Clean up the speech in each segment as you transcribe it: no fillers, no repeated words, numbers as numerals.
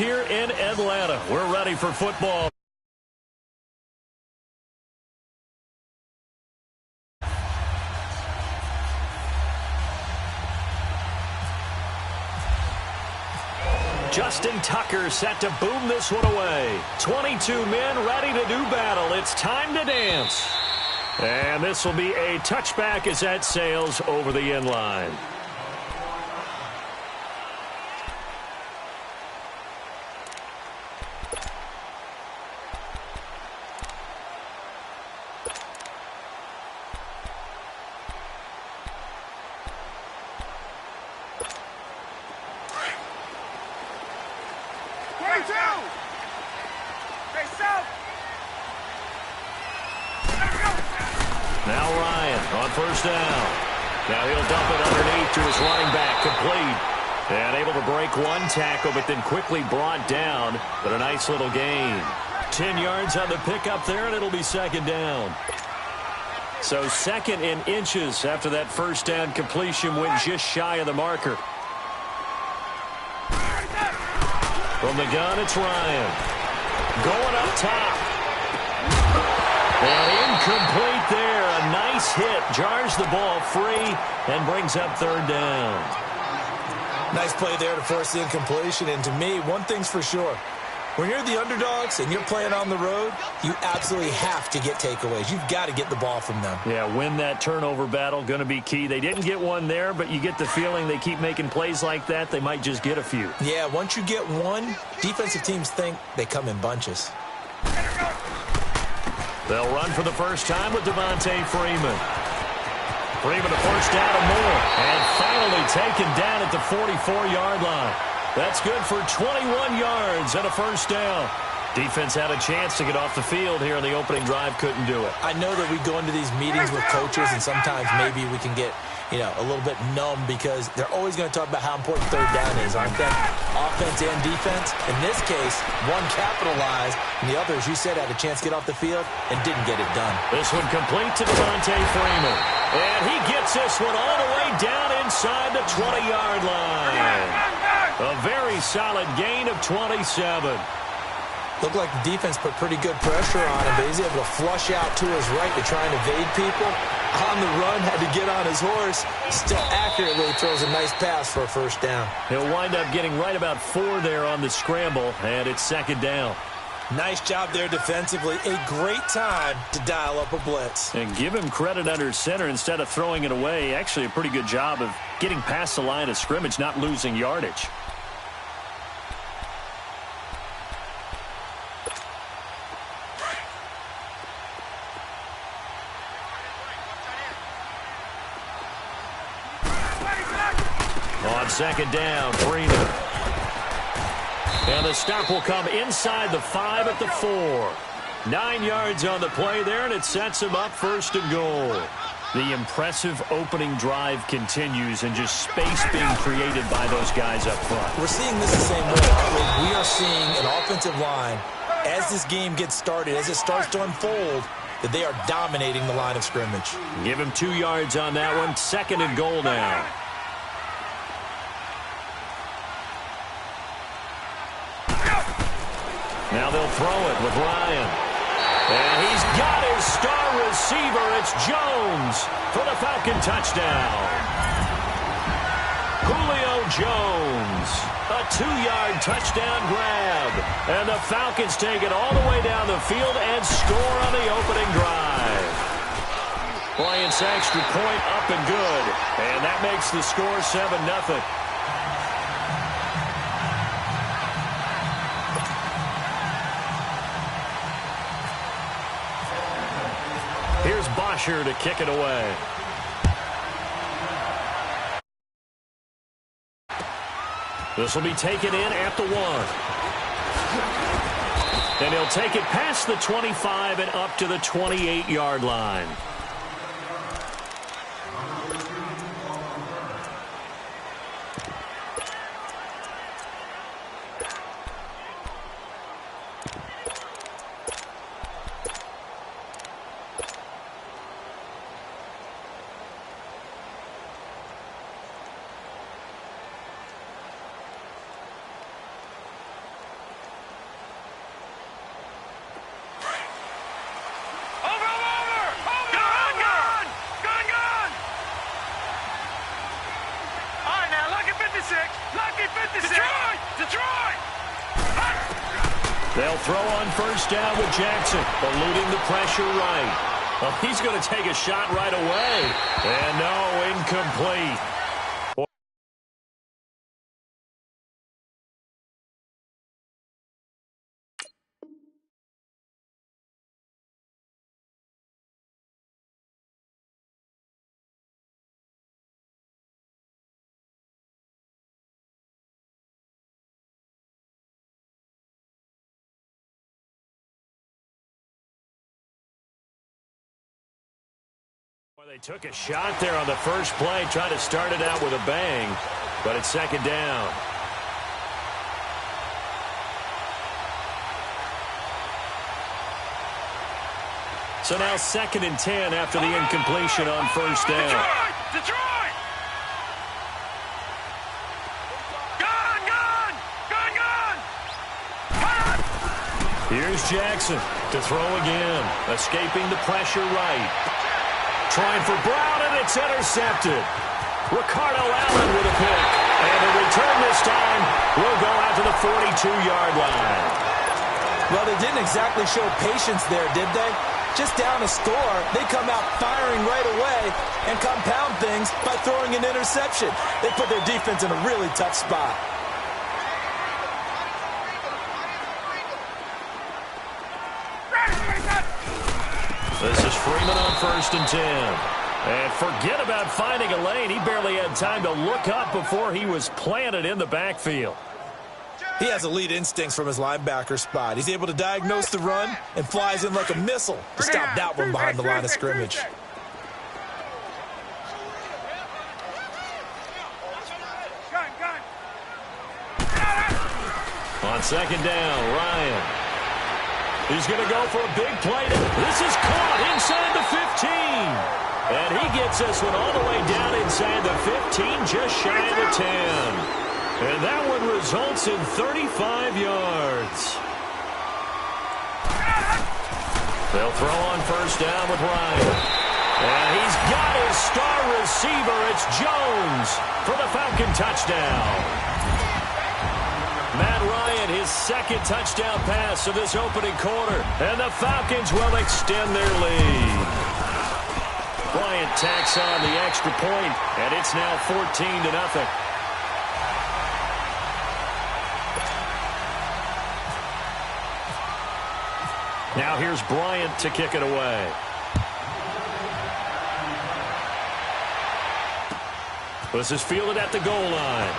here in Atlanta. We're ready for football. Justin Tucker set to boom this one away. 22 men ready to do battle. It's time to dance. And this will be a touchback as that sails over the end line. Now Ryan on first down. Now he'll dump it underneath to his running back, complete. And able to break one tackle, but then quickly brought down. But a nice little gain. 10 yards on the pickup there, and it'll be second down. So second in inches after that first down completion went just shy of the marker. From the gun, it's Ryan. Going up top. And incomplete there. A nice hit. Jars the ball free and brings up third down. Nice play there to force the incompletion. And to me, one thing's for sure. When you're the underdogs and you're playing on the road, you absolutely have to get takeaways. You've got to get the ball from them. Yeah, win that turnover battle, going to be key. They didn't get one there, but you get the feeling they keep making plays like that, they might just get a few. Yeah, once you get one, defensive teams think they come in bunches. They'll run for the first time with Devontae Freeman. Freeman a first down and more. And finally taken down at the 44-yard line. That's good for 21 yards and a first down. Defense had a chance to get off the field here in the opening drive, couldn't do it. I know that we go into these meetings with coaches, and sometimes maybe we can get, a little bit numb because they're always going to talk about how important third down is, aren't they? Offense and defense. In this case, one capitalized, and the other, as you said, had a chance to get off the field and didn't get it done. This one complete to Devontae Freeman. And he gets this one all the way down inside the 20-yard line. A very solid gain of 27. Looked like the defense put pretty good pressure on him, but he's able to flush out to his right to try and evade people. On the run, had to get on his horse. Still accurately throws a nice pass for a first down. He'll wind up getting right about 4 there on the scramble, and it's second down. Nice job there defensively. A great time to dial up a blitz. And give him credit under center instead of throwing it away. Actually, a pretty good job of getting past the line of scrimmage, not losing yardage. On second down, Freeman. And the stop will come inside the 5 at the 4. 9 yards on the play there, and it sets him up first and goal. The impressive opening drive continues, and just space being created by those guys up front. We're seeing this the same way, aren't we? We are seeing an offensive line, as this game gets started, as it starts to unfold, that they are dominating the line of scrimmage. Give him 2 yards on that one. Second and goal now. Now they'll throw it with Ryan. And he's got his star receiver. It's Jones for the Falcon touchdown. Julio Jones. A 2-yard touchdown grab. And the Falcons take it all the way down the field and score on the opening drive. Bryant's extra point up and good. And that makes the score 7-0. Here's Bosher to kick it away. This will be taken in at the 1. And he'll take it past the 25 and up to the 28-yard line. They'll throw on first down with Jackson, eluding the pressure right. Well, he's going to take a shot right away. And no, incomplete. Well, they took a shot there on the first play, trying to start it out with a bang, but it's second down. So now 2nd and 10 after the incompletion on first down. Detroit! Here's Jackson to throw again, escaping the pressure right. Trying for Brown, and it's intercepted. Ricardo Allen with a pick. And the return this time will go out to the 42-yard line. Well, they didn't exactly show patience there, did they? Just down a score, they come out firing right away and compound things by throwing an interception. They put their defense in a really tough spot. This is Freeman on 1st and 10. And forget about finding a lane. He barely had time to look up before he was planted in the backfield. He has elite instincts from his linebacker spot. He's able to diagnose the run and flies in like a missile to stop that one behind the line of scrimmage. On 2nd down, Ryan. He's going to go for a big play. This is caught inside the 15. And he gets this one all the way down inside the 15, just shy of the 10. And that one results in 35 yards. They'll throw on first down with Ryan. And he's got his star receiver. It's Jones for the Falcon touchdown. Matt Ryan, his 2nd touchdown pass of this opening quarter. And the Falcons will extend their lead. Bryant tacks on the extra point, and it's now 14-0. Now here's Bryant to kick it away. This is fielded at the goal line.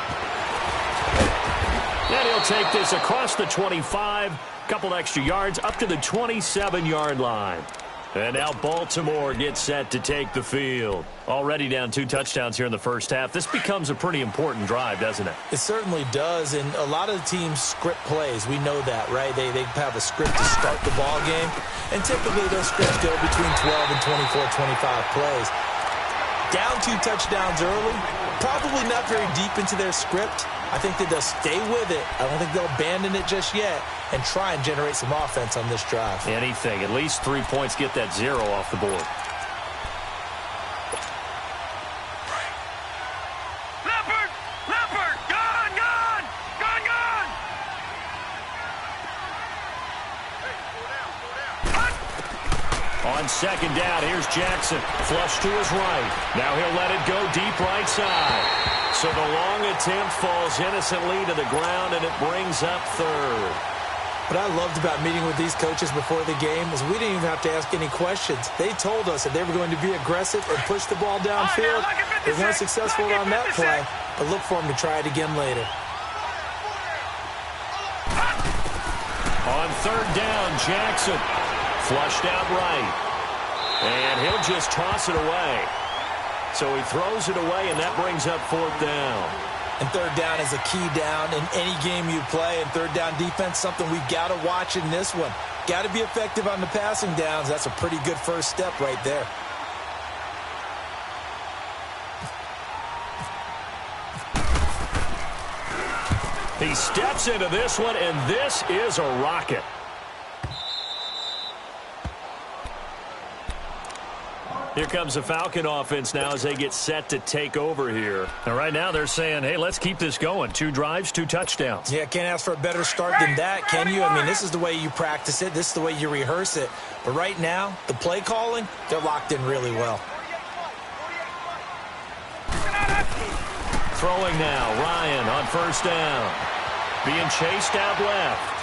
And he'll take this across the 25, couple extra yards, up to the 27-yard line. And now Baltimore gets set to take the field. Already down 2 touchdowns here in the first half. This becomes a pretty important drive, doesn't it? It certainly does, and a lot of the teams script plays. We know that, right? They have a script to start the ball game, and typically those scripts go between 12 and 24, 25 plays. Down 2 touchdowns early, probably not very deep into their script. I think that they'll stay with it. I don't think they'll abandon it just yet and try and generate some offense on this drive. Anything. At least 3 points, get that 0 off the board. Leopard! Gone! On 2nd down, here's Jackson. Flush to his right. Now he'll let it go deep right side. So the long attempt falls innocently to the ground, and it brings up 3rd. What I loved about meeting with these coaches before the game is we didn't even have to ask any questions. They told us that they were going to be aggressive and push the ball downfield. They weren't successful on that play, but look for them to try it again later. On 3rd down, Jackson. Flushed out right. And he'll just toss it away. So he throws it away, and that brings up 4th down. And 3rd down is a key down in any game you play. And 3rd down defense, something we've got to watch in this one. Got to be effective on the passing downs. That's a pretty good first step right there. He steps into this one, and this is a rocket. Here comes the Falcon offense now as they get set to take over here. And right now they're saying, hey, let's keep this going. 2 drives, 2 touchdowns. Yeah, can't ask for a better start than that, can you? I mean, this is the way you practice it. This is the way you rehearse it. But right now, the play calling, they're locked in really well. Throwing now, Ryan on first down. Being chased out left.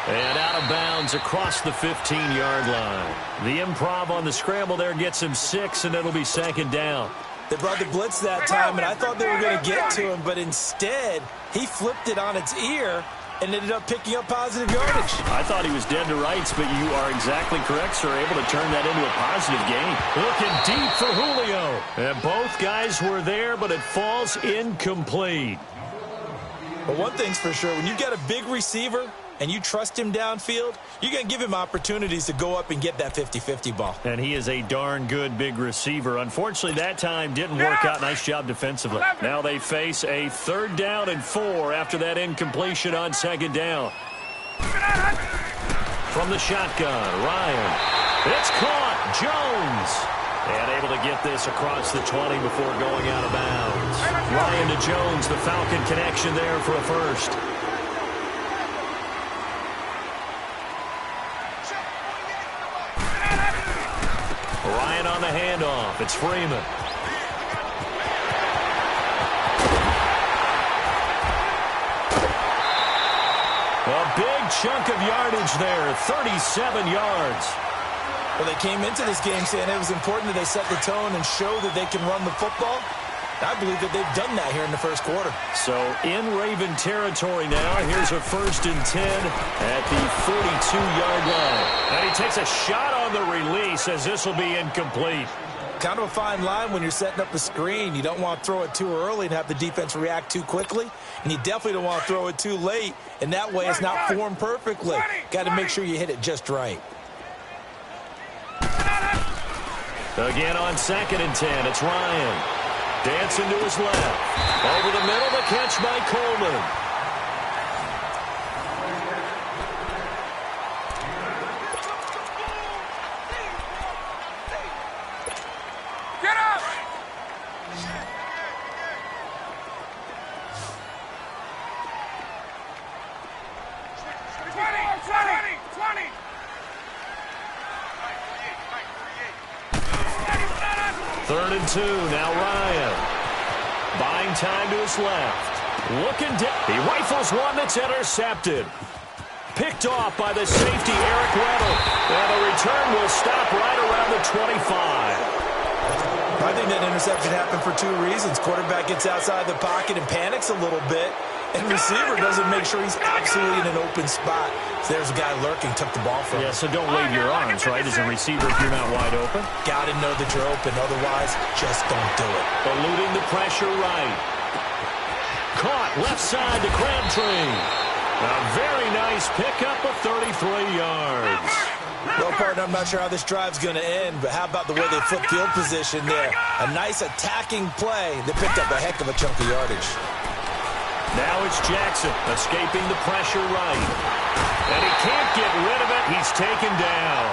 And out of bounds across the 15-yard line. The improv on the scramble there gets him 6, and it'll be second down. They brought the blitz that time, and I thought they were going to get to him, but instead, he flipped it on its ear and ended up picking up positive yardage. I thought he was dead to rights, but you are exactly correct, sir. Able to turn that into a positive gain. Looking deep for Julio. And both guys were there, but it falls incomplete. But one thing's for sure, when you've got a big receiver and you trust him downfield, you're going to give him opportunities to go up and get that 50-50 ball. And he is a darn good big receiver. Unfortunately, that time didn't work out. Nice job defensively. Now they face a 3rd down and 4 after that incompletion on 2nd down. From the shotgun, Ryan. It's caught. Jones. And able to get this across the 20 before going out of bounds. Ryan to Jones, the Falcon connection there for a first. Ryan on the handoff. It's Freeman. A big chunk of yardage there, 37 yards. Well, they came into this game saying it was important that they set the tone and show that they can run the football. I believe that they've done that here in the first quarter. So in Raven territory now, here's a 1st and 10 at the 42-yard line. And he takes a shot on the release as this will be incomplete. Kind of a fine line when you're setting up a screen. You don't want to throw it too early and have the defense react too quickly. And you definitely don't want to throw it too late. And that way it's not formed perfectly. Got to make sure you hit it just right. Again on 2nd and 10, it's Ryan. Dancing to his left. Over the middle, the catch by Coleman. Get up! Twenty. 3rd and 2, now Ryan. Buying time to his left. Looking down. He rifles one that's intercepted. Picked off by the safety, Eric Weddle. And the return will stop right around the 25. I think that interception happened for 2 reasons. Quarterback gets outside the pocket and panics a little bit. And receiver doesn't make sure he's absolutely in an open spot. So there's a guy lurking, took the ball from him. Yeah, so don't wave your arms, right, as a receiver if you're not wide open. Got to know that you're open. Otherwise, just don't do it. Eluding the pressure right. Caught left side to Crabtree. A very nice pickup of 33 yards. Well, partner, I'm not sure how this drive's going to end, but how about the way they flip field position there? A nice attacking play that picked up a heck of a chunk of yardage. Now it's Jackson escaping the pressure right. And he can't get rid of it. He's taken down.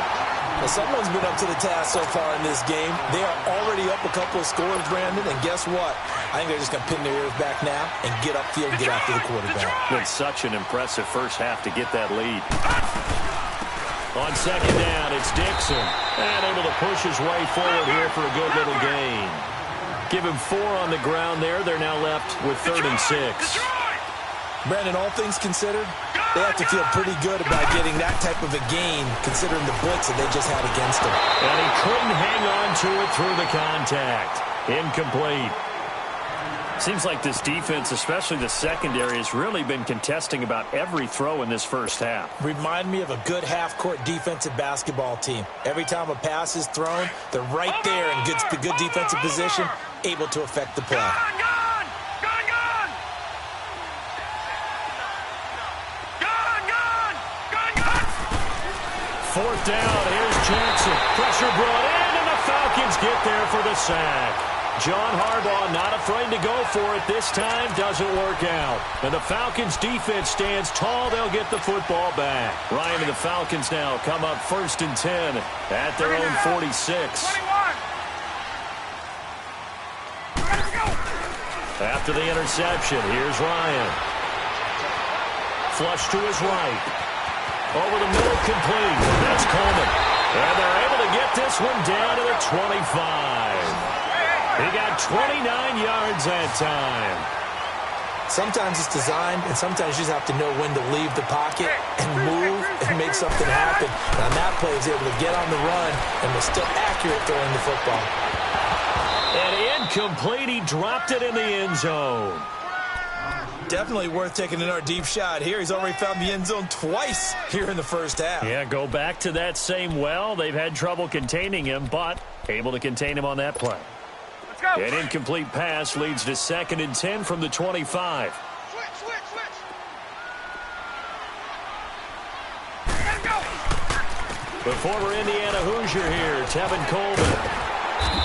Well, someone's been up to the task so far in this game. They are already up a couple of scores, Brandon, and guess what? I think they're just going to pin their ears back now and get upfield and get after the quarterback. Been such an impressive first half to get that lead. On 2nd down, it's Dixon. And able to push his way forward here for a good little gain. Give him 4 on the ground there. They're now left with 3rd and 6. Brandon, all things considered, they have to feel pretty good about getting that type of a gain, considering the blitz that they just had against them. And he couldn't hang on to it through the contact. Incomplete. Seems like this defense, especially the secondary, has really been contesting about every throw in this first half. Remind me of a good half-court defensive basketball team. Every time a pass is thrown, they're right there in good defensive position, able to affect the play. Gone! 4th down, here's Jackson. Pressure brought in, and the Falcons get there for the sack. John Harbaugh not afraid to go for it this time. Doesn't work out. And the Falcons defense stands tall. They'll get the football back. Ryan and the Falcons now come up 1st and 10 at their own 46. 21. After the interception, here's Ryan. Flush to his right. Over the middle, complete. That's Coleman. And they're able to get this one down to the 25. He got 29 yards that time. Sometimes it's designed, and sometimes you just have to know when to leave the pocket and move and make something happen. And on that play, he was able to get on the run and was still accurate throwing the football. And incomplete. He dropped it in the end zone. Definitely worth taking another deep shot here. He's already found the end zone twice here in the first half. Yeah, go back to that same well. They've had trouble containing him, but able to contain him on that play. Let's go. An incomplete pass leads to 2nd and 10 from the 25. Switch. Let's go. The former Indiana Hoosier here, Tevin Coleman.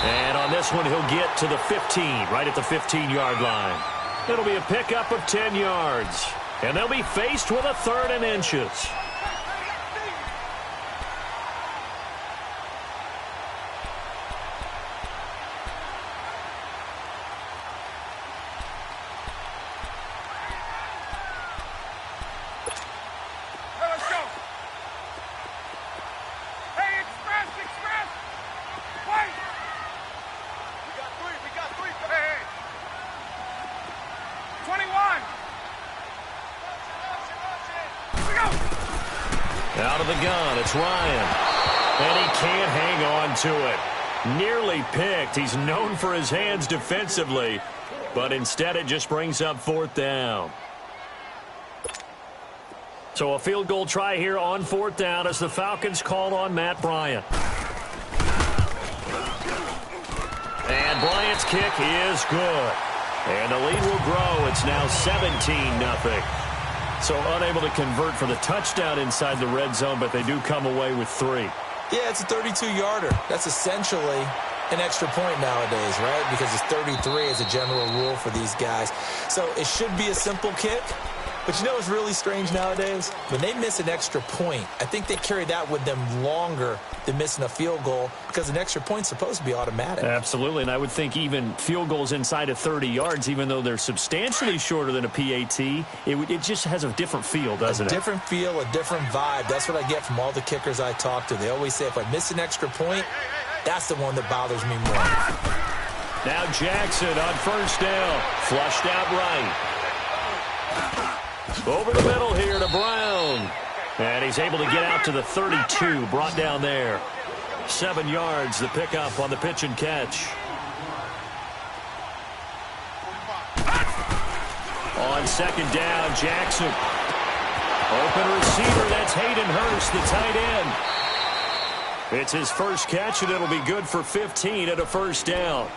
And on this one, he'll get to the 15, right at the 15-yard line. It'll be a pickup of 10 yards. And they'll be faced with a 3rd and inches. Hey, let's go. Hey, express. Wait. We got three. Hey. 21. Here we go. Out of the gun, it's Ryan. And he can't hang on to it. Nearly picked. He's known for his hands defensively, but instead it just brings up 4th down. So a field goal try here on 4th down as the Falcons call on Matt Bryant. And Bryant's kick is good. And the lead will grow. It's now 17-0. So unable to convert for the touchdown inside the red zone, but they do come away with 3. Yeah, it's a 32-yarder. That's essentially an extra point nowadays, right? Because it's 33 as a general rule for these guys. So it should be a simple kick. But you know what's really strange nowadays? When they miss an extra point, I think they carry that with them longer than missing a field goal because an extra point's supposed to be automatic. Absolutely, and I would think even field goals inside of 30 yards, even though they're substantially shorter than a PAT, it just has a different feel, doesn't it? A different feel, a different vibe. That's what I get from all the kickers I talk to. They always say if I miss an extra point, that's the one that bothers me more. Now Jackson on 1st down. Flushed out right. Over the middle here to Brown. And he's able to get out to the 32, brought down there. 7 yards, the pickup on the pitch and catch. On 2nd down, Jackson. Open receiver, that's Hayden Hurst, the tight end. It's his first catch, and it'll be good for 15 at a 1st down.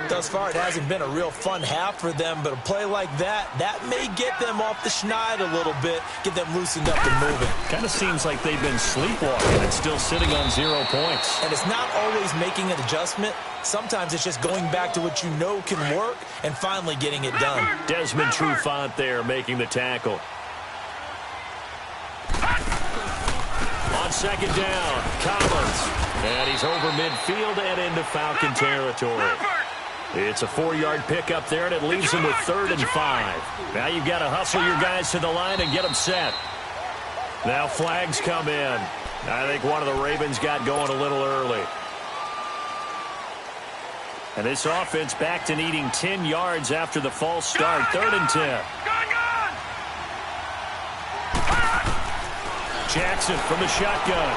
Thus far, it hasn't been a real fun half for them, but a play like that may get them off the schneid a little bit, get them loosened up and moving. Kind of seems like they've been sleepwalking and still sitting on 0 points. And it's not always making an adjustment. Sometimes it's just going back to what you know can work and finally getting it done. Desmond Trufant there making the tackle. On 2nd down, Collins. And he's over midfield and into Falcon territory. It's a 4-yard pickup there, and it leaves him with 3rd and 5. Now you've got to hustle your guys to the line and get them set. Now flags come in. I think one of the Ravens got going a little early. And this offense back to needing 10 yards after the false start. 3rd and 10. Jackson from the shotgun.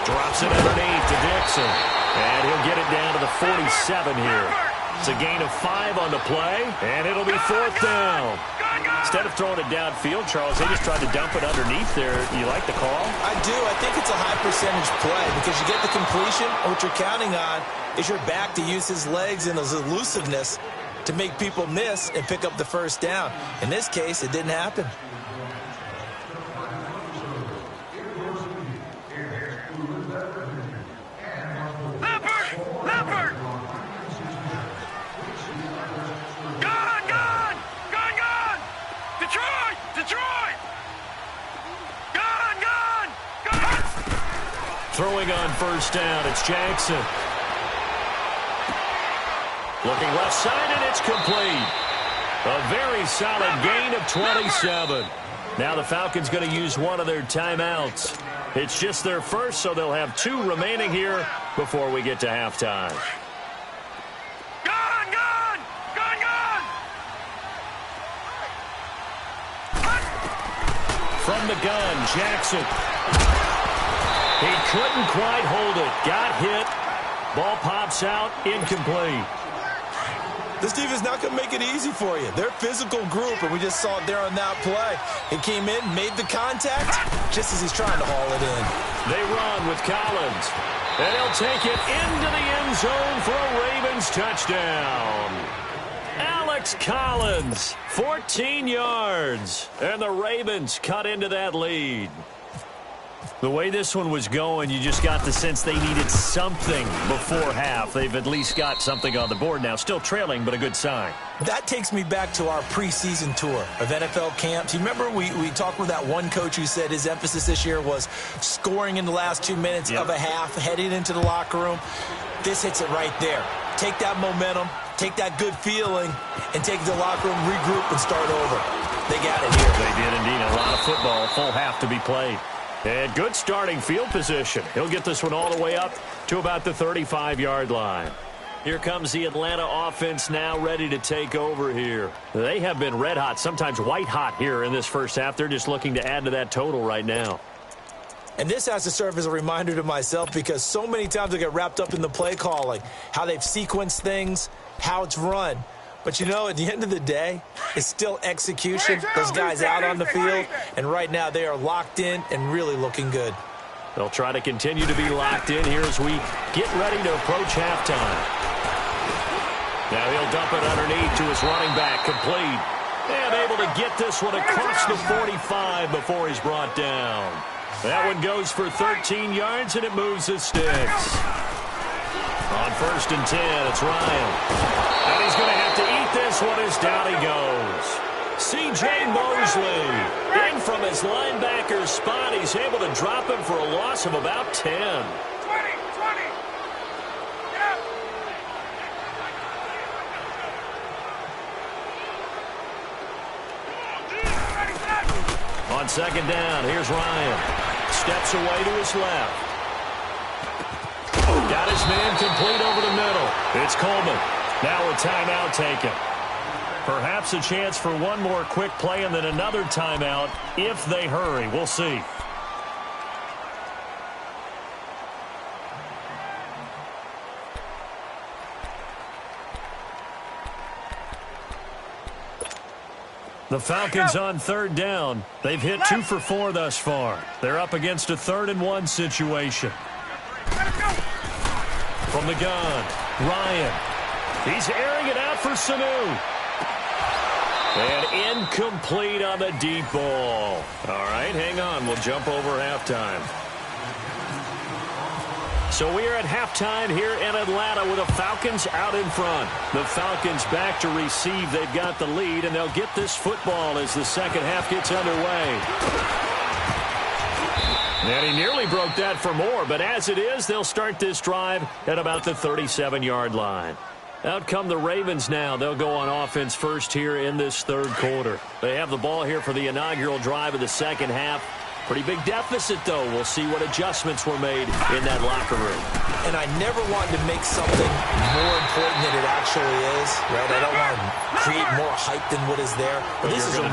Drops it underneath to Dixon. And he'll get it down to the 47 here. It's a gain of 5 on the play, and it'll be 4th down. Instead of throwing it downfield, Charles, they just tried to dump it underneath there. Do you like the call? I do. I think it's a high percentage play because you get the completion, and what you're counting on is your back to use his legs and his elusiveness to make people miss and pick up the 1st down. In this case, it didn't happen. Throwing on 1st down, it's Jackson. Looking left side, and it's complete. A very solid gain of 27. Now the Falcons going to use one of their timeouts. It's just their first, so they'll have 2 remaining here before we get to halftime. Gone, gone! Gone, gone! From the gun, Jackson. He couldn't quite hold it. Got hit. Ball pops out, incomplete. This defense is not going to make it easy for you. They're a physical group, and we just saw it there on that play. He came in, made the contact, just as he's trying to haul it in. They run with Collins. And he'll take it into the end zone for a Ravens touchdown. Alex Collins, 14 yards. And the Ravens cut into that lead. The way this one was going, you just got the sense they needed something before half. They've at least got something on the board now. Still trailing, but a good sign. That takes me back to our preseason tour of NFL camps. You remember we talked with that one coach who said his emphasis this year was scoring in the last 2 minutes of a half, heading into the locker room. This hits it right there. Take that momentum, take that good feeling, and take the locker room, regroup, and start over. They got it here. They did indeed. A lot of football, full half to be played. And good starting field position. He'll get this one all the way up to about the 35-yard line. Here comes the Atlanta offense now ready to take over here. They have been red hot, sometimes white hot here in this first half. They're just looking to add to that total right now. And this has to serve as a reminder to myself because so many times I get wrapped up in the play calling, how they've sequenced things, how it's run. But, you know, at the end of the day, it's still execution. Those guys out on the field, and right now they are locked in and really looking good. They'll try to continue to be locked in here as we get ready to approach halftime. Now he'll dump it underneath to his running back, complete. And able to get this one across the 45 before he's brought down. That one goes for 13 yards, and it moves the sticks. On 1st and 10, it's Ryan. And he's going to have to eat this one as down he goes. C.J. Mosley in from his linebacker spot. He's able to drop him for a loss of about 10. 20, 20. Get up. On 2nd down, here's Ryan. Steps away to his left. Got his man complete over the middle. It's Coleman. Now a timeout taken. Perhaps a chance for one more quick play and then another timeout if they hurry. We'll see. The Falcons on 3rd down. They've hit 2 for 4 thus far. They're up against a 3rd and 1 situation. From the gun, Ryan. He's airing it out for Sanu. And incomplete on the deep ball. All right, hang on. We'll jump over halftime. So we are at halftime here in Atlanta with the Falcons out in front. The Falcons back to receive. They've got the lead, and they'll get this football as the second half gets underway. And he nearly broke that for more, but as it is, they'll start this drive at about the 37-yard line. Out come the Ravens now. They'll go on offense first here in this 3rd quarter. They have the ball here for the inaugural drive of the second half. Pretty big deficit, though. We'll see what adjustments were made in that locker room. And I never wanted to make something more important than it actually is, right? I don't want to create more hype than what is there. But this is I'm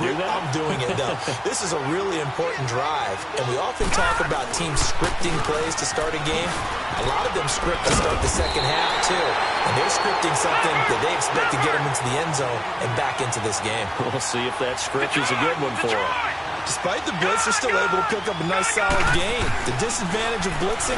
doing it, though. This is a really important drive. And we often talk about teams scripting plays to start a game. A lot of them script to start the second half, too. And they're scripting something that they expect to get them into the end zone and back into this game. We'll see if that script is a good one for them. Despite the blitz, they're still able to cook up a nice, solid game. The disadvantage of blitzing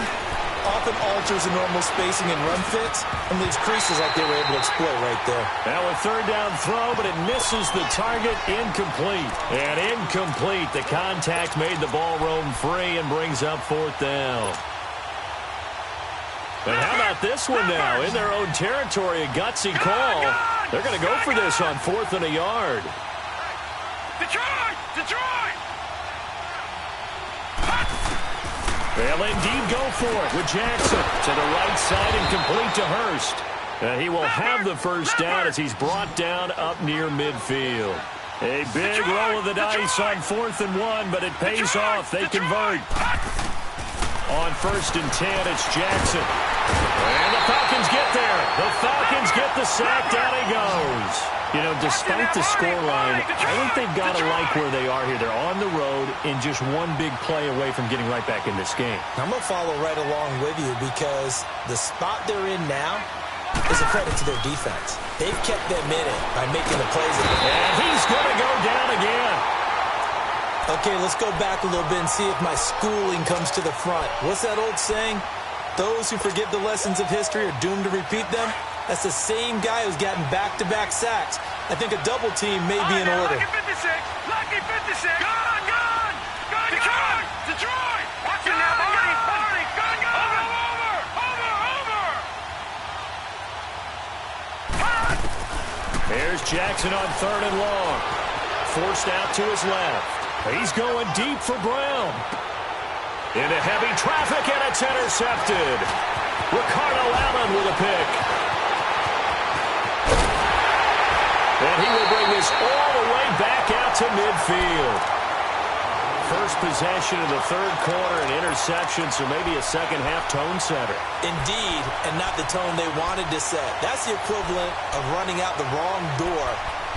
often alters the normal spacing and run fits and leaves creases like they were able to exploit right there. Now a 3rd down throw, but it misses the target. Incomplete. And incomplete. The contact made the ball roam free and brings up 4th down. And how about this one now? In their own territory, a gutsy call. They're going to go for this on 4th and a yard. Detroit! Detroit! They'll indeed go for it with Jackson to the right side and complete to Hurst. And he will have the first down as he's brought down up near midfield. A big roll of the dice on 4th and 1, but it pays off. They convert. On 1st and 10, it's Jackson. And the Falcons get there. The Falcons get the sack. Down he goes. You know, despite the scoreline, I think they've got to like where they are here. They're on the road and just one big play away from getting right back in this game. I'm going to follow right along with you because the spot they're in now is a credit to their defense. They've kept them in it by making the plays. And he's going to go down again. Okay, let's go back a little bit and see if my schooling comes to the front. What's that old saying? Those who forget the lessons of history are doomed to repeat them. That's the same guy who's gotten back-to-back sacks. I think a double team may be in order. Lucky 56! Lucky 56! Gone! Gone! Gone! Detroit! Detroit! Watch it now, Barney! Barney! Gone! Gone! Over! Here's Jackson on 3rd and long. Forced out to his left. He's going deep for Brown. Into heavy traffic, and it's intercepted. Ricardo Allen with a pick. And he will bring this all the way back out to midfield. First possession of the 3rd quarter, an interception, so maybe a second-half tone setter. Indeed, and not the tone they wanted to set. That's the equivalent of running out the wrong door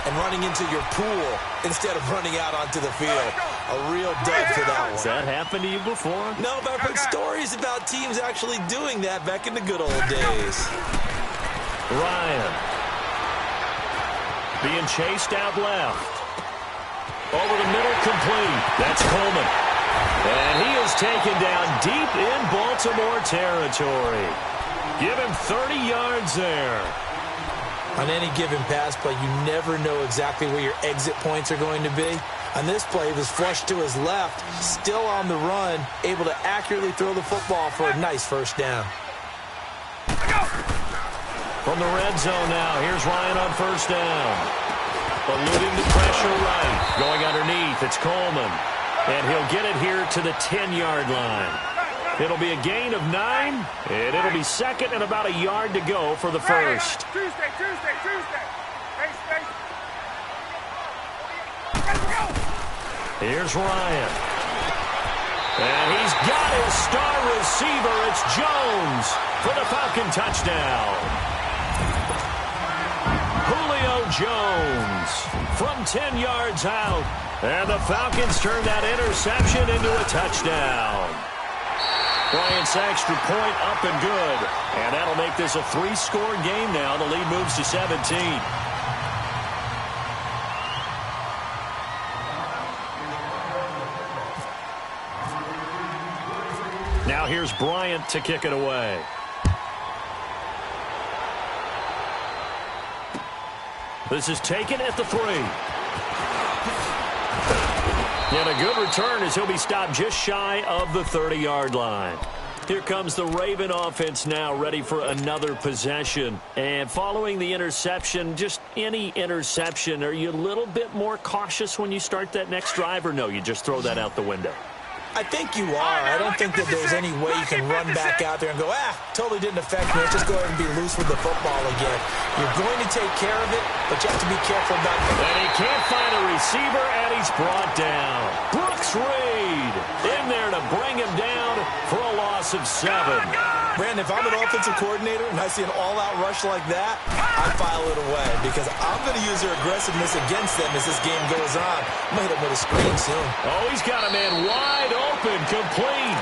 and running into your pool instead of running out onto the field. A real dud for that one. Has that happened to you before? No, but I've heard stories about teams actually doing that back in the good old days. Ryan. Being chased out left. Over the middle, complete. That's Coleman. And he is taken down deep in Baltimore territory. Give him 30 yards there. On any given pass play, you never know exactly where your exit points are going to be. On this play, he was flushed to his left, still on the run, able to accurately throw the football for a nice first down. From the red zone now, here's Ryan on 1st down. Eluding the pressure right. Going underneath, it's Coleman. And he'll get it here to the 10-yard line. It'll be a gain of 9, and it'll be 2nd and about a yard to go for the first. Tuesday. Here's Ryan. And he's got his star receiver. It's Jones for the Falcon touchdown. Julio Jones from 10 yards out. And the Falcons turn that interception into a touchdown. Bryant's extra point up and good. And that'll make this a 3-score game now. The lead moves to 17. Now here's Bryant to kick it away. This is taken at the 3. And a good return as he'll be stopped just shy of the 30-yard line. Here comes the Raven offense now, ready for another possession. And following the interception, just any interception, are you a little bit more cautious when you start that next drive, or no, you just throw that out the window? I think you are. I don't think that there's any way you can run back out there and go, totally didn't affect me. Let's just go ahead and be loose with the football again. You're going to take care of it, but you have to be careful about it. And he can't find a receiver, and he's brought down. Brooks Reed in there to bring him down for a loss of 7. Brandon, if I'm an offensive coordinator and I see an all-out rush like that, I file it away because I'm going to use their aggressiveness against them as this game goes on. I'm going to hit him with a screen soon. Oh, he's got a man wide open, complete.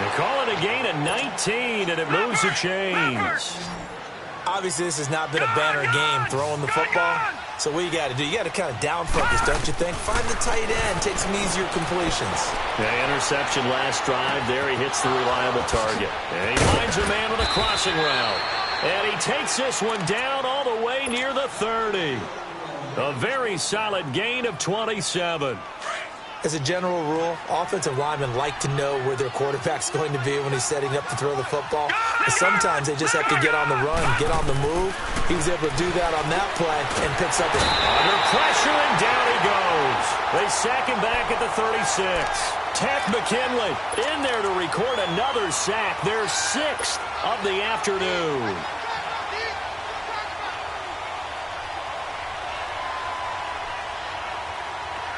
They call it a gain of 19, and it moves the chains. Obviously, this has not been a banner game throwing the football. So what you got to do, you got to kind of down focus, don't you think? Find the tight end, take some easier completions. The interception last drive. There he hits the reliable target. And he finds a man with a crossing route. And he takes this one down all the way near the 30. A very solid gain of 27. As a general rule, offensive linemen like to know where their quarterback's going to be when he's setting up to throw the football. But sometimes they just have to get on the run, get on the move. He was able to do that on that play and picks up his... Under pressure, and down he goes. They sack him back at the 36. Ted McKinley in there to record another sack, their 6th of the afternoon.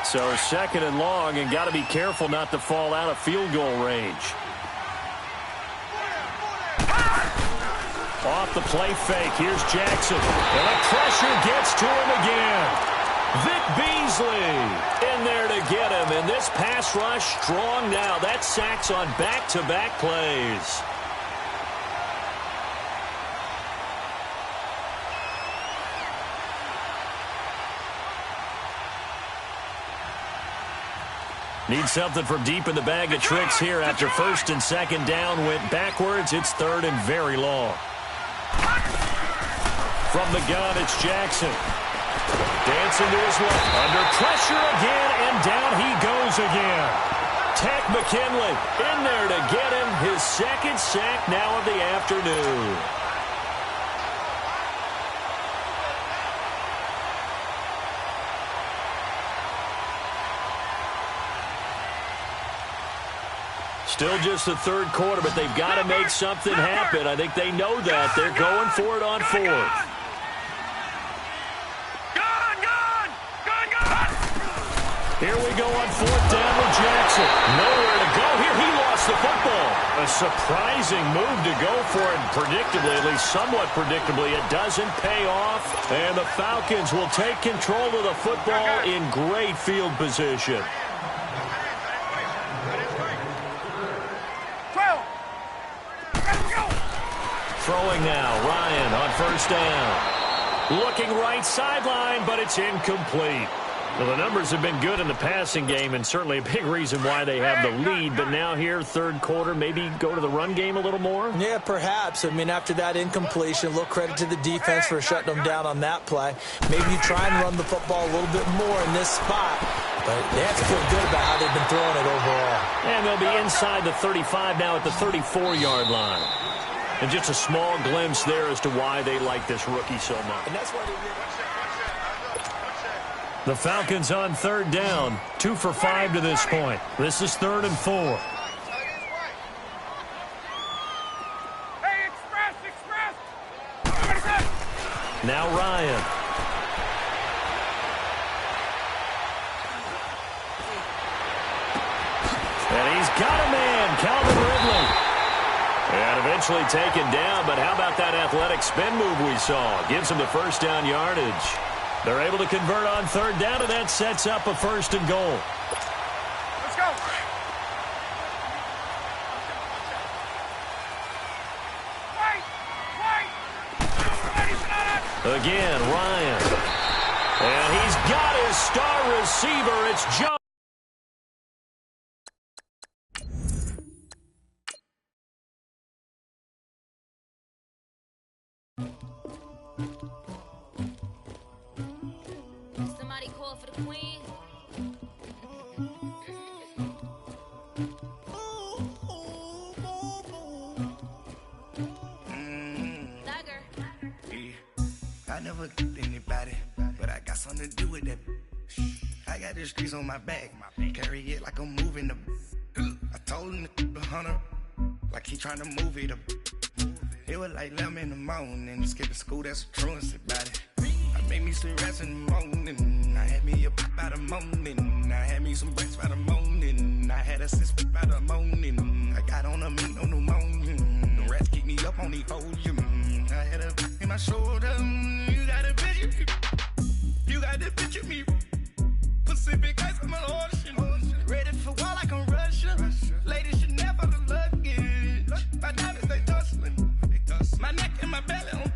So 2nd and long, and got to be careful not to fall out of field goal range. Off the play fake, here's Jackson. And the pressure gets to him again. Vic Beasley in there to get him. And this pass rush strong now. That's sacks on back-to-back plays. Need something from deep in the bag of tricks here after 1st and 2nd down went backwards. It's 3rd and very long. From the gun, it's Jackson. Dancing to his left. Under pressure again, and down he goes again. Tech McKinley in there to get him his 2nd sack now of the afternoon. Still just the 3rd quarter, but they've got to make something happen. I think they know that. They're going for it on 4th. Here we go on 4th down with Jackson. Nowhere to go here. He lost the football. A surprising move to go for it. Predictably, at least somewhat predictably, it doesn't pay off. And the Falcons will take control of the football in great field position. Throwing now, Ryan on 1st down. Looking right sideline, but it's incomplete. Well, the numbers have been good in the passing game, and certainly a big reason why they have the lead. But now here, 3rd quarter, maybe go to the run game a little more? Yeah, perhaps. I mean, after that incompletion, a little credit to the defense for shutting them down on that play. Maybe you try and run the football a little bit more in this spot. But they have to feel good about how they've been throwing it overall. And they'll be inside the 35 now at the 34-yard line. And just a small glimpse there as to why they like this rookie so much. And that's why the Falcons on 3rd down, 2 for 5 to this point. This is 3rd and 4. Hey, express! Now Ryan. And he's got a man, Calvin Ridley. And eventually taken down, but how about that athletic spin move we saw? Gives him the 1st down yardage. They're able to convert on 3rd down, and that sets up a 1st and goal. Let's go. Wait. Again, Ryan. And he's got his star receiver. It's Joe. Somebody call for the queen. I never did anybody, but I got something to do with that. I got the streets on my back, carry it like I'm moving the. I told him to the hunter, like he trying to move it up. It was like 11 in the morning, skipping school, that's a truancy about it. I made me some rest in the morning, I had me a pop by the morning, I had me some breaks by the morning, I had a sis by the morning, I got on a meat on the morning, the rats keep me up on the podium, I had a in my shoulder, you got a bitch, you got the bitch of me, Pacific ice on my ocean, ready for war like I'm Russian, ladies should never the luggage, my diamonds they tussling, my neck and my belly,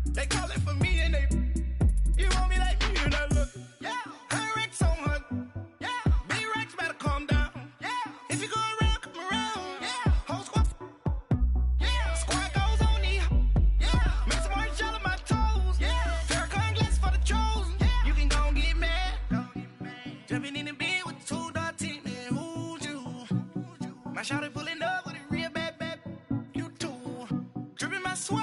they calling for me and they, you want me like me and I look, yeah, her Rex on her, yeah, big Rex better calm down, yeah, if you go around, come around, yeah, whole squad, yeah, squad goes on me, yeah, make some orange gel on my toes, yeah, Farrakhan glass for the chosen, yeah, you can go and get mad, jumping in the bed with 2 dark team, man, who's you, my shawty pulling up with a real bad, you too, dripping my swag,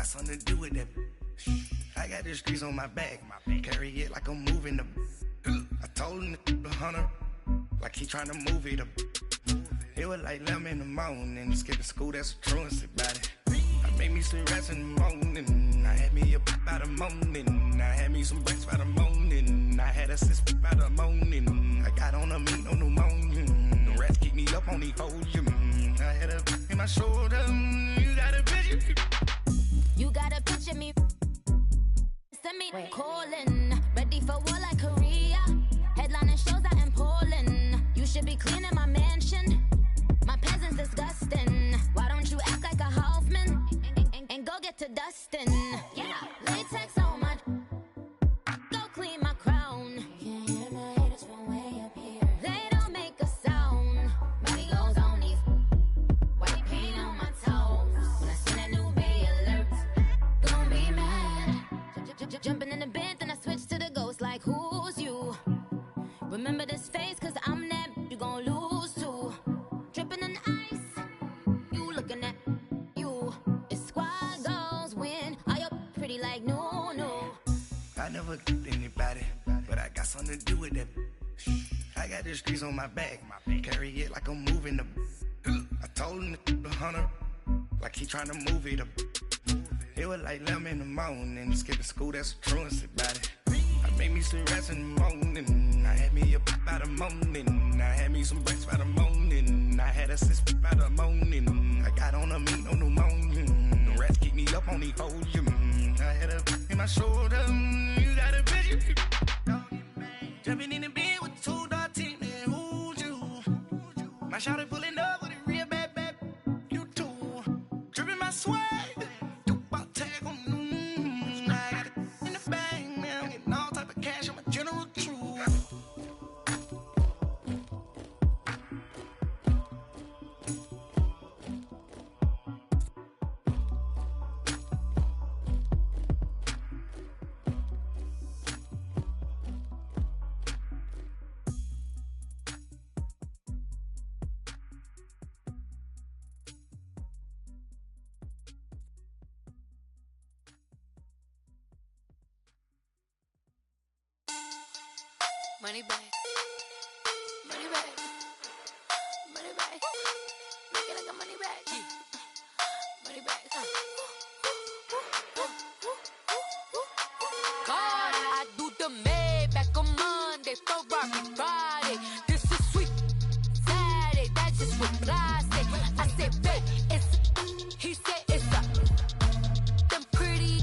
something to do with that. I got the streets on my back, carry it like I'm moving the. I told him to the hunter, like he trying to move it up. It was like 11 in the morning. Skipping school, that's a truancy about it. I made me some rest in the morning. I had me a by the morning. I had me some breaks by the morning. I had a sis by the morning. I got on a meat, no pneumonia. The rats keep me up on the podium. I had a in my shoulder. You got a picture. You got a picture me. Send me calling. Ready for war like Korea. Headlining shows out in Poland. You should be cleaning my mansion. My peasants disgusting. Why don't you act like a Hoffman and go get to dustin'? Yeah, latex on my. Go clean my crown. Can't hear my haters from way up here. They don't make a sound. Money goes on these. White paint on my toes. When I see that new bay alert, gonna be mad. Jumping in the bed, then I switch to the ghost like who's you? Remember this face, cause I'm that you gon' lose too. Dripping in ice, you looking at you. It's squad goals win. Are you pretty like no? I never did anybody, but I got something to do with that. I got the streets on my back, carry it like I'm moving the. I told him the hunter, like he trying to move it up. It was like 11 in the morning. Skipping school, that's a truancy about it. I made me some rest in the morning. I had me a by the morning. I had me some breaks by the morning. I had a sis by the morning. I got on a meat, no pneumonia. The rats keep me up on the podium. I had a in my shoulder. You got a picture. Jumping in the bed with 2 dark teeth, man. Who's you? My shawty pulling up with a real bad. You too. Dripping my swag. Money back. Money back. Money back. Make it like a money back. Money back. God, I do the Maybach on Monday, Ferrari Friday. This is sweet Saturday, that's just what I say. I say, babe, it's he said it's a them pretty.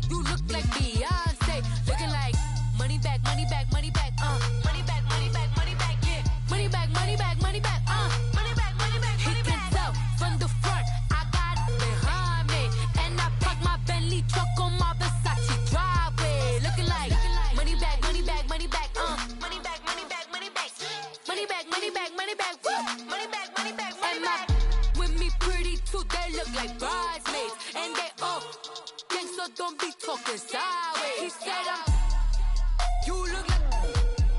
You look like Beyonce, looking like money back, money back, money back, money back, money back, money back, yeah. Money back, money back, money back, money back, money back, money back. He can tell from the front, I got it behind me, and I park my Bentley truck on my Versace driveway, looking like money back, money back, money back, money back, money back, money back, money back, money back, money back, woo, money back, money back, money back. With me pretty too, they look like bridesmaids, and they all think so. Don't be talking sideways. He said you look like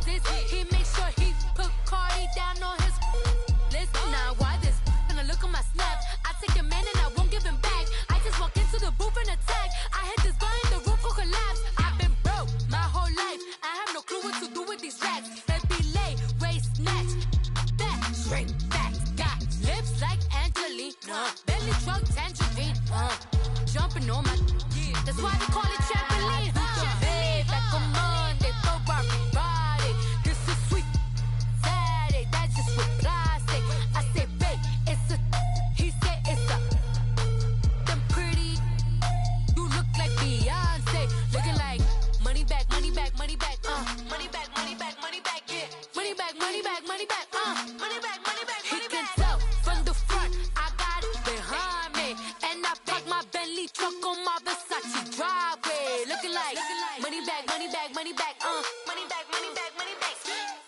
this. He makes sure he put Cardi down on his list. Now why this? Gonna look at my snap. I take a man and I won't give him back. I just walk into the booth and attack. I hit this guy in the roof will collapse. I've been broke my whole life. I have no clue what to do with these racks. Baby lay, waist snatch, back straight back. Got lips like Angelina, belly truck tangerine. Jumping on my, that's why they call it trampoline. Back on Monday, Ferrari Friday. This is sweet Saturday, that's just what I say. I say, babe, it's a, he said it's a, them pretty. You look like Beyonce, looking like money back, money back, money back, money back, money back, money back, yeah. Money back, money back, money back, money back, money back, money back. He can tell from the front, I got it behind me, and I park my Bentley truck on my Versace driveway, looking like money back, money back, money back, money back, money back, money back,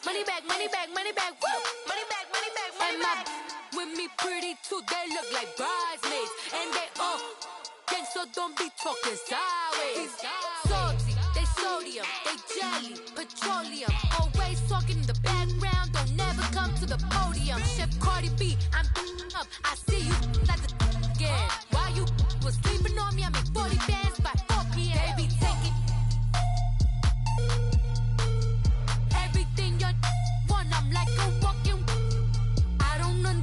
money back, money back, money back, woo, money back, money back, money back. With me pretty too, they look like bridesmaids, and they all think so. Don't be talking sideways. Salty, they sodium, they jelly, petroleum. Always talking in the background, don't never come to the podium. Chef Cardi B, I'm up. I see you like the again. While you was sleeping on me, I make 40 bands by 4 p.m. Baby, take it. Everything you want, I'm like a walking. I don't understand.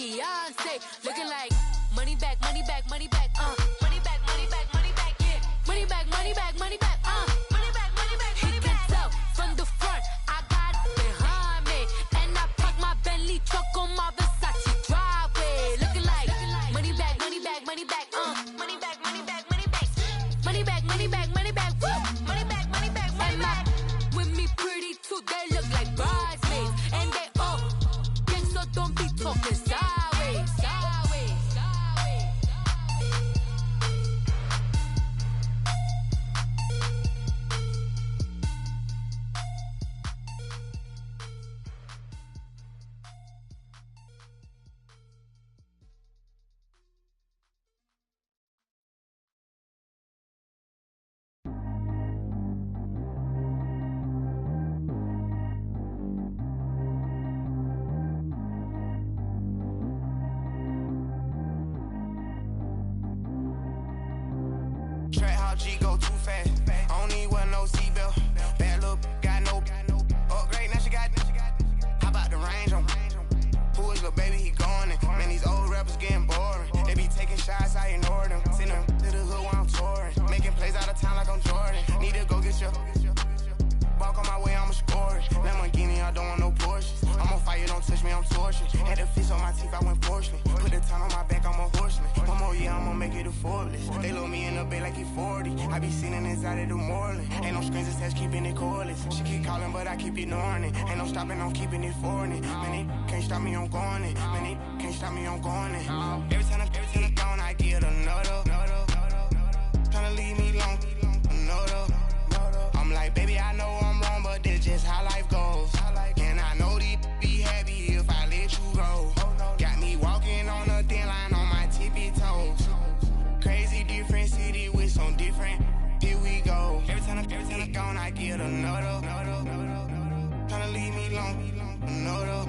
Beyonce. Looking like money back, money back, money back, money back, money back, money back, yeah. Money back, money back, money back, money back, money back, money back. He can tell from the front, I got it behind me. And I park my Bentley truck on my Versace driveway. Looking like money back, money back, money back, money back, money back, money back. Money back, money back, money back, woo. Money back, money back, money back. With me pretty too, they look like bridesmaids. And they all gang, so don't be talking sideways, sideways, sideways. Track how G go too fast. I don't need wear no seatbelt. Bad look, got no upgrade. Now she got. How about the range on? Who is little baby? He going in. Man, these old rappers getting boring. They be taking shots, I ignore them. Send them to the hood while I'm touring. Making plays out of town like I'm Jordan. Need to go get your. Walk on my way, I'ma score it. Lamborghini, I don't want no Porsches. I'm on fire, don't touch me, I'm torching. Had the fish on my teeth, I went porcelain. Put the time on my back, I'm a horseman. One more year, I'ma make it a Forbes. They load me in the bed like he 40. I be sitting inside of the Moreland. Ain't no screens attached, keeping it cordless. She keep calling, but I keep ignoring it. Ain't no stopping, I'm keeping it for it. Man, it can't stop me, I'm going it. Man, it can't stop me, I'm going it. Every time I gone, I get another. Tryna leave me long, another. I'm like, baby, I know I'm wrong, but this just how life goes. And I know these be happy if I let you go. Got me walking on a thin line on my tippy toes. Crazy different city with some different. Here we go. Every time I gone, I get another. Tryna leave me long, another.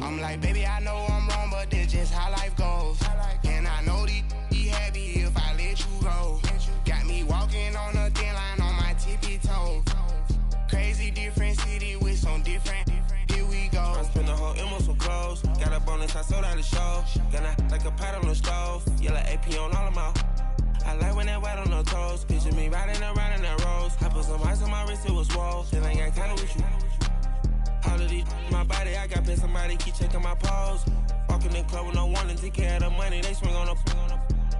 I'm like, baby, I know I'm wrong, but this just how life goes. And I know these be happy if I let you go. Got me walking on a thin line on my tippy toes. Crazy different city with some different. Here we go. I spent the whole M on some clothes. Got a bonus, I sold out the show. Gonna like a pot on the stove. Yellow AP on all of my. I like when that white on the toes. Picture me riding around in that rose. I put some ice on my wrist, it was swole. Still ain't got kinda with you. All of these my body, I got pissed. Somebody keep checking my pose. Walking in the club with no one and take care of the money. They swing on the.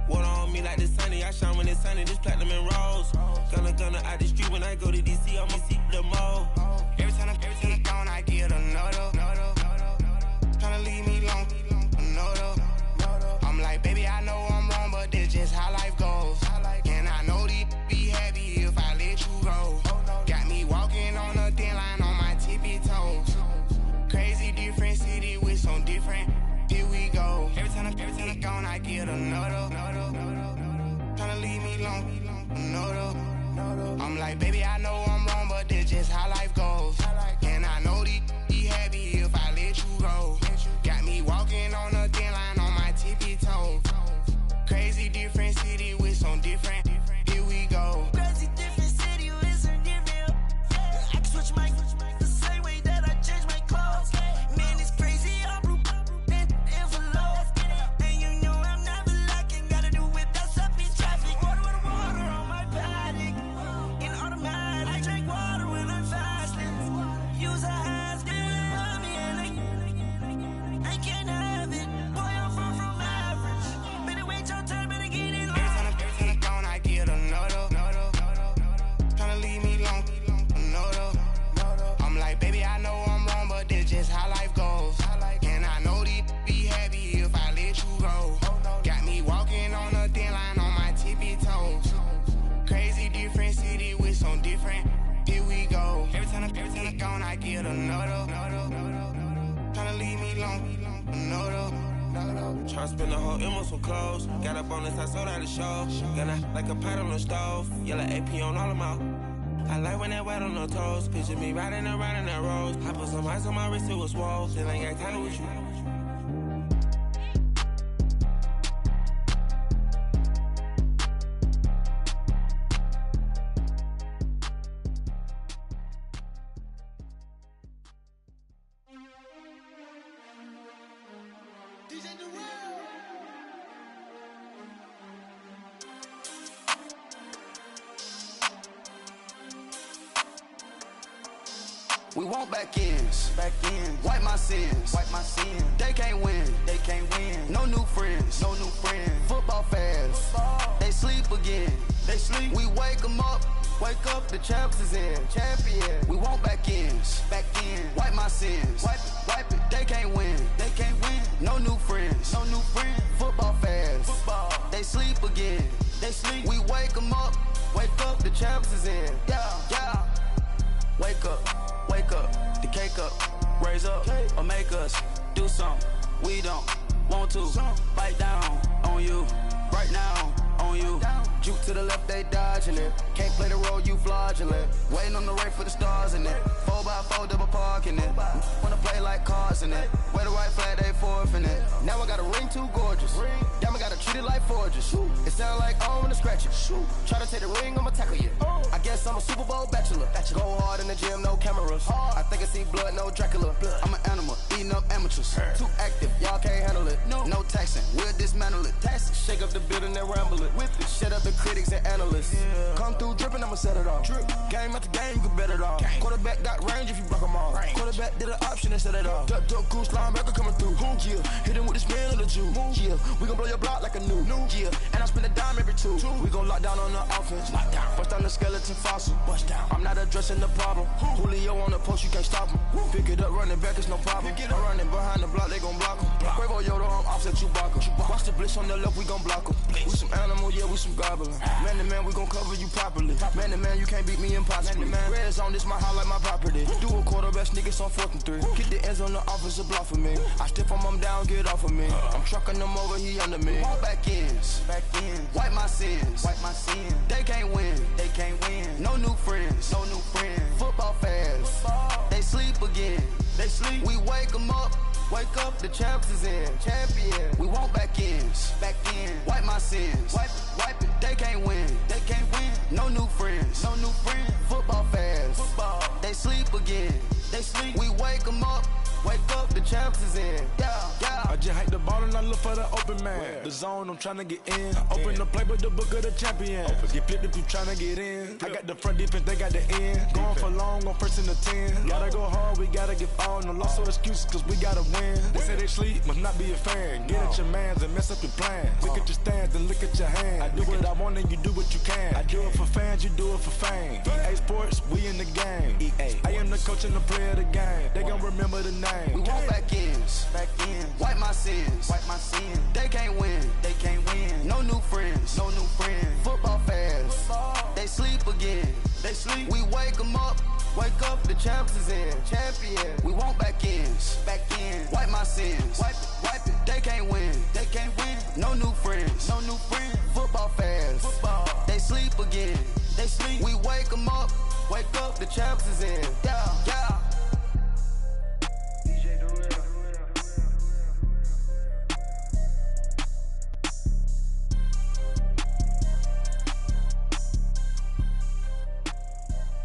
Water on me like the sunny. I shine when it's sunny. This platinum and rose. Gonna out the street when I go to DC. I'ma see the mall. Every time I gone, I get another. Tryna leave me long, another. I'm like, baby, I know I'm wrong, but this just how life goes. And I know these be happy if I let you go. Got me walking on a thin line on my tippy toes. Crazy different city with some different. Here we go. Every time I gone, I get another. Tryna leave me long, another. I'm like, baby, I know I'm wrong, but this just how life goes. And I know these be happy if I let you go. Got me walking on a thin line on my tippy toes. Crazy different city with some different. Here we go. Crazy different city with some different. I can switch my the same way that I change my clothes. Man, it's crazy. I'm blue and envelope. And you know I'm never lacking. Gotta do it, that's up in traffic. Water on my paddock. In automatic. I drink water when I'm fasting. Use a hands, get on me and I can't have it. Boy, I'm far from average. Better wait your turn, better get in line. Every time I gone, I get another. Tryna leave me long, another. I'm like, baby, I know I'm wrong, but this just how life goes. And I know these be happy if I let you go. Got me walking on a thin line on my tippy toes. Crazy different city with some different. Here we go. Every time I gone, I get another. Tryna leave me long, another. Tryna spend the whole M on some clothes. Got a bonus, I sold out the show. Gonna like a pot on the stove. Yellow AP on all of my. I like when that white on the toes. Picture me riding around in that rose. I put some ice on my wrist, it was swole. Still ain't got kinda with you. DJ We want back ends, wipe my sins, They can't win, No new friends, Football fans, they sleep again, We wake them up, the champs is in, champion. We want back ends, wipe my sins, wipe it. They can't win, No new friends, Football fans, they sleep again, We wake them up, the champs is in, yeah. Wake up, the cake up, raise up, or make us do something we don't want to. Bite down on you, right now on you. Juke to the left, they dodging it. Can't play the role, you fraudulent. Waiting on the right for the stars in it. 4x4 double parking it. Wanna play like cars in it. Wear the white flag, they forfeiting it. Now I got a ring too gorgeous. Damn, I gotta treat it like forges. It sound like I wanna scratch it. Try to take the ring, I'ma tackle you. I guess I'm a Super Bowl bachelor. Go hard in the gym, no cameras. I think I see blood, no Dracula. I'm an animal, eating up amateurs. Too active, y'all can't handle it. No taxing, we'll dismantle it. Shake up the building and ramble it. Whip it, shut up the critics and analysts. Come through dripping, I'ma set it off. Game after game, you can bet it off. Quarterback got range if you block them all. Quarterback did an option and set it off. Duck, goose, linebacker coming through. Yeah, hit him with the spin of the Jew. Yeah, we gon' blow your block like a new. Yeah, and I spend a dime every two. We gon' lock down on the offense. Bust down the skeleton fossil. I'm not addressing the problem. Julio on the post, you can't stop him. Pick it up, running back, it's no problem. I'm running behind the block, they gon' block him. Quavo Yoda, I'm offset Chewbacca. Watch the blitz on the left, we gon' block him. We some animal, yeah, we some goblin. Man to man, we gon' cover you properly. Man to man, you can't beat me impossibly. Red zone, this my highlight, my property. Do a quarterback, niggas on 4th and 3. Get the ends on the offensive block for me. I stiff him down, get off of me. I'm trucking them over, he under me. Want back ends, wipe my sins, They can't win, No new friends, Football fans, they sleep again, We wake them up, the champs is in, champion. We want back ends, wipe my sins, wipe it. They can't win, No new friends, Football fans, they sleep again, We wake them up, the champs is in, yeah. I just hate the ball and I look for the open man. The zone, I'm tryna get in. Open the playbook, the book of the champion. Get flipped if you tryna get in. I got the front defense, they got the end. Going for long, on 1st and the 10. Gotta go hard, we gotta get all. No loss or excuses, cause we gotta win. They say they sleep, must not be a fan. Get at your mans and mess up your plans. Look at your stands and look at your hands. I do what I want and you do what you can. I do it for fans, you do it for fame. EA Sports, we in the game. I am the coach and the player of the game. They gon' remember the name. We want back ends, wipe my sins, They can't win, No new friends, Football fans, they sleep again, We wake them up, the champs is in, champion. We want back ends, wipe my sins, wipe it. They can't win, No new friends, Football fans, they sleep again, We wake them up, the champs is in, yeah.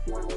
Wow.